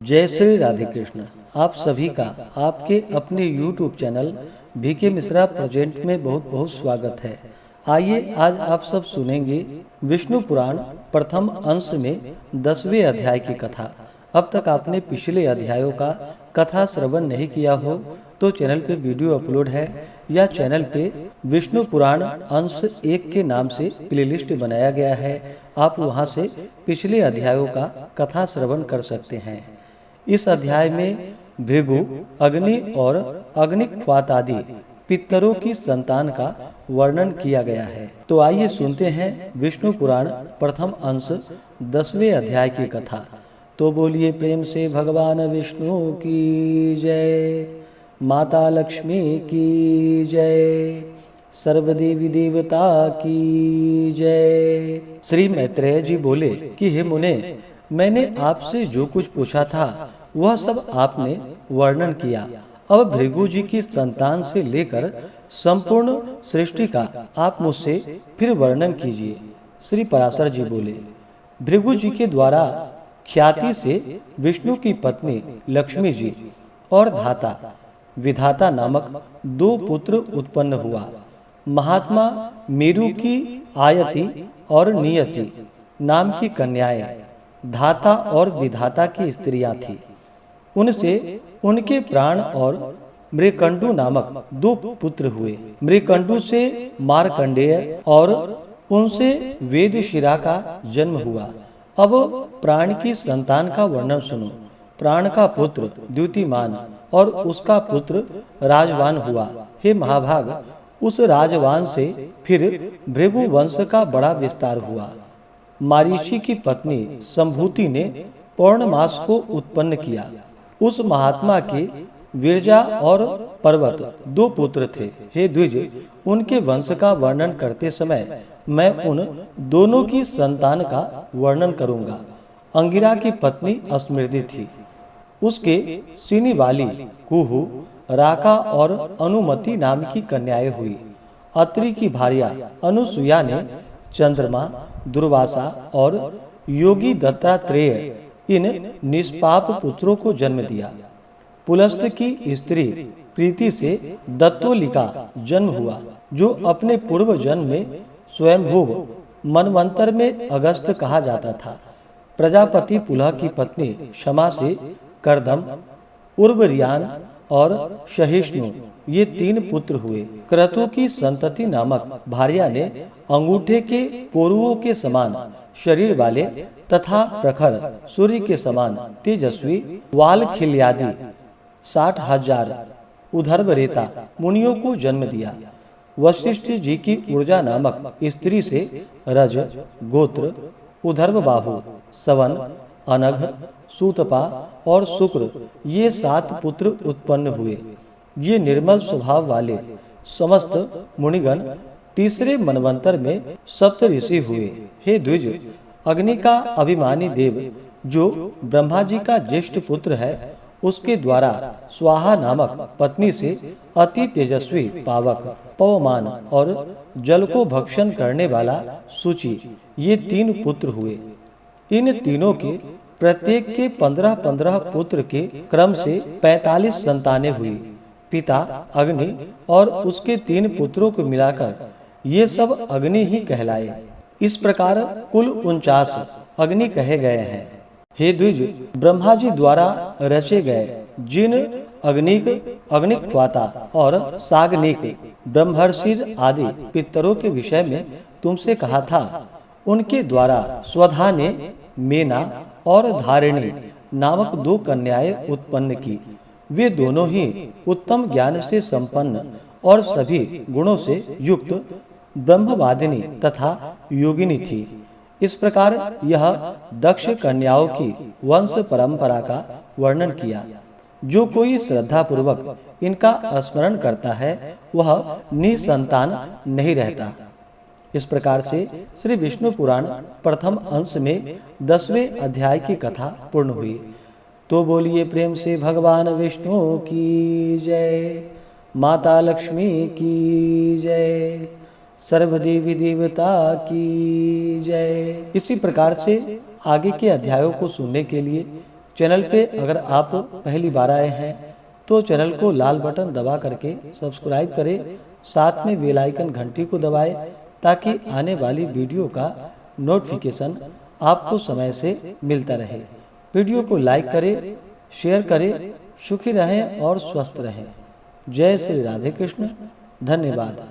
जय श्री राधे कृष्ण। आप सभी का आपके अपने YouTube channel VK Mishra present में बहुत बहुत स्वागत है। आइए आज आप सब सुनेंगे विष्णु पुराण प्रथम अंश में 10वें अध्याय की कथा। अब तक आपने पिछले अध्यायों का कथा श्रवण नहीं किया हो तो चैनल पे वीडियो अपलोड है या चैनल पे विष्णु पुराण अंश 1 के नाम से प्लेलिस्ट बनाया गया है। आप वहां से पिछले अध्यायों का कथा श्रवण कर सकते हैं। इस अध्याय में भृगु, अग्नि और अग्निख्वात आदि पितरों की संतान का वर्णन किया गया है। तो आइए सुनते हैं विष्णु पुराण प्रथम अंश 10वें अध्याय की कथा। तो बोलिए प्रेम से भगवान विष्णु की जय, माता लक्ष्मी की जय, सर्वदेवी देवता की जय। श्री मैत्रेय जी बोले कि हे मुने, मैंने आपसे जो कुछ पूछा था वह सब आपने वर्णन किया। अब भृगु जी की संतान से लेकर संपूर्ण सृष्टि का आप मुझसे फिर वर्णन कीजिए। श्री पराशर जी बोले, भृगु जी के द्वारा ख्याति से विष्णु की पत्नी लक्ष्मी जी और धाता विधाता नामक 2 पुत्र उत्पन्न हुआ। महात्मा मेरु की आयति और नियति नाम की कन्याएं धाता और विधाता की स्त्रियां थीं। उनसे उनके प्राण और मृकंडु नामक 2 पुत्र हुए। मृकंडु से मार्कंडेय और उनसे वेदशिरा का जन्म हुआ। अब प्राण की संतान का वर्णन सुनो। प्राण का पुत्र द्युतिमान और उसका पुत्र राजवान हुआ। हे महाभाग, उस राजवान से फिर भृगु वंश का बड़ा विस्तार हुआ। मारीची की पत्नी संभूति ने पौर्णमास को उत्पन्न किया। उस महात्मा के विरजा और पर्वत 2 पुत्र थे। हे द्विज, उनके वंश का वर्णन करते समय मैं उन दोनों की संतान का वर्णन करूंगा। अंगिरा की पत्नी अस्मृति थी। उसके सीनी वाली कुहू, राका और अनुमति नाम की कन्याएं हुई। अत्रि की भार्या अनुसुया ने चंद्रमा, दुर्वासा और योगी दत्तात्रेय इन निष्पाप पुत्रों को जन्म दिया। पुलस्त की स्त्री प्रीति से दत्तोलिका जन्म हुआ, जो अपने पूर्व जन्म में स्वयंभुव मनवंतर में अगस्त कहा जाता था। प्रजापति पुलह की पत्नी क्षमा से करदम, उर्वरियान और सहिष्णु ये 3 पुत्र हुए। क्रतु की संतति नामक भार्या ने अंगूठे के पोरुओं के समान शरीर वाले तथा प्रखर सूर्य के समान तेजस्वी वाल खिल्यादि 60,000 उधर्वरेता मुनियों को जन्म दिया। वशिष्ठ जी की ऊर्जा नामक स्त्री से रज, गोत्र, उधर्वबाहु, सवन, अनघ, सूतपा और शुक्र ये 7 पुत्र उत्पन्न हुए। ये निर्मल स्वभाव वाले समस्त मुनिगण तीसरे मनवंतर में सप्त ऋषि हुए। हे द्विज, अग्नि का अभिमानी देव जो ब्रह्मा जी का ज्येष्ठ पुत्र है, उसके द्वारा स्वाहा नामक पत्नी से अति तेजस्वी पावक, पवमान और जल को भक्षण करने वाला सूचि ये 3 पुत्र हुए। इन तीनों के प्रत्येक के 15-15 पुत्र के क्रम से 45 संतानें हुई। पिता अग्नि और उसके 3 पुत्रों को मिलाकर ये सब अग्नि ही कहलाए। इस प्रकार कुल 49 अग्नि कहे गए हैं। हे द्विज, ब्रह्मा जी द्वारा रचे गए जिन अग्निक, अग्निख्वाता और साग्निक ब्रह्मर्षि आदि पितरों के विषय में तुमसे कहा था, उनके द्वारा स्वधा ने मेना और धारिणी नामक 2 कन्याएं उत्पन्न की। वे दोनों ही उत्तम ज्ञान से संपन्न और सभी गुणों से युक्त ब्रह्मवादिनी तथा योगिनी थी। इस प्रकार यह दक्ष कन्याओं की वंश परंपरा का वर्णन किया। जो कोई श्रद्धा पूर्वक इनका स्मरण करता है वह निसंतान नहीं रहता। इस प्रकार से श्री विष्णु पुराण प्रथम अंश में 10वें अध्याय की कथा पूर्ण हुई। तो बोलिए प्रेम से भगवान विष्णु की जय, माता लक्ष्मी की जय, सर्वदेवी देवता की जय। इसी प्रकार से आगे के अध्यायों को सुनने के लिए चैनल पे अगर आप पहली बार आए हैं तो चैनल को लाल बटन दबा करके सब्सक्राइब करें, साथ में बेल आइकन घंटी को दबाएं ताकि आने वाली वीडियो का नोटिफिकेशन आपको समय से मिलता रहे। वीडियो को लाइक करें, शेयर करें। सुखी रहें और स्वस्थ रहें। जय श्री राधे कृष्ण। धन्यवाद।